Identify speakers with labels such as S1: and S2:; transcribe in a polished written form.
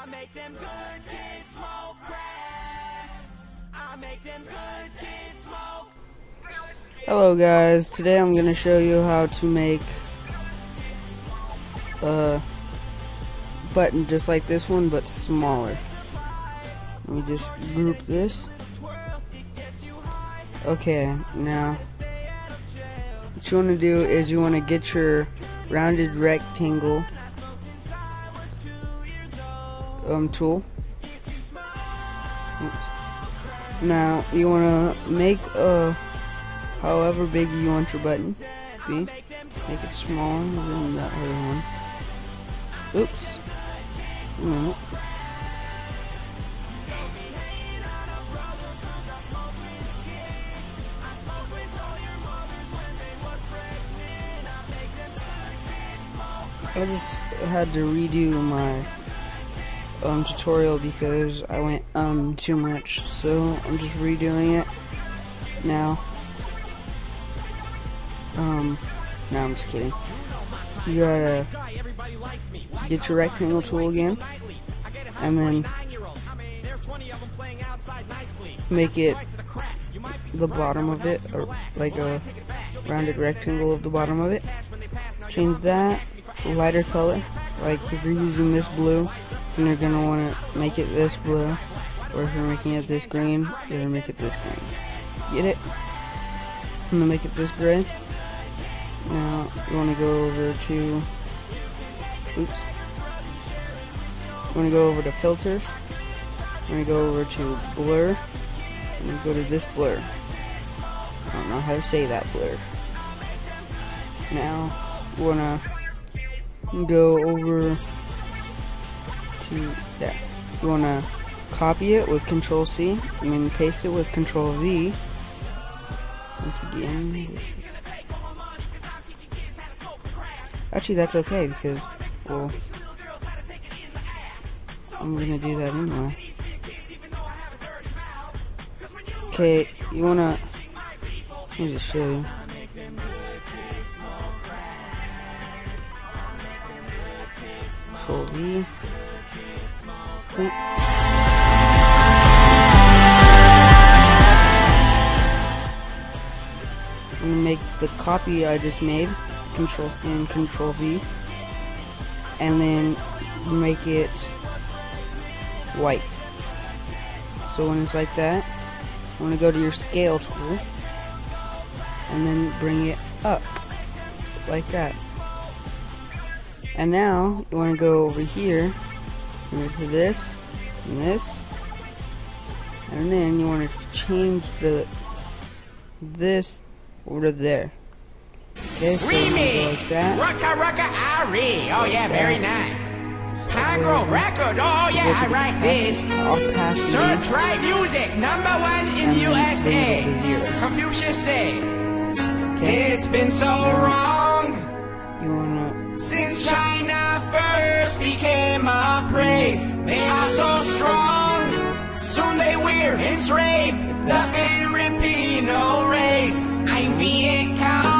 S1: make them good kids smoke crack. I make them good kids smoke.
S2: Hello guys, today I'm going to show you how to make a button just like this one but smaller. Let me just group this. Okay, now what you want to do is you want to get your rounded rectangle tool. Now you want to make however big you want your button to be. Make it smaller than that other one. Oops. A minute. I just had to redo my tutorial because I went too much, so I'm just redoing it now. No, I'm just kidding. You gotta get your rectangle tool again, and then make it the bottom of it, or like a rounded rectangle of the bottom of it. Change that lighter color. Like if you're using this blue, then you're gonna want to make it this blue, or if you're making it this green, you're gonna make it this green. Get it? I'm gonna make it this gray. Now you want to go over to, you want to go over to filters. You want to go over to blur, and you go to this blur. I don't know how to say that blur. Now you want to go over to that. You want to copy it with Control C, and then paste it with Control V. Once again. Actually, that's okay because, well, I'm gonna do that anyway. Okay, you wanna, let me just show you. Control V. Okay. I'm gonna make the copy I just made. Control C and Control V, and then make it white. So when it's like that, you want to go to your scale tool and then bring it up like that. And now you want to go over here, go to this and this, and then you want to change this over to there. Okay, so like that.
S3: Rucka, oh yeah, very nice. High record, oh yeah, I like this. Search right music, #1 in USA. Confucius say, it's been so wrong.
S2: You wanna,
S3: since China first became a praise, they are so strong. Soon they will enslave the Filipino race. I'm Viet Cong.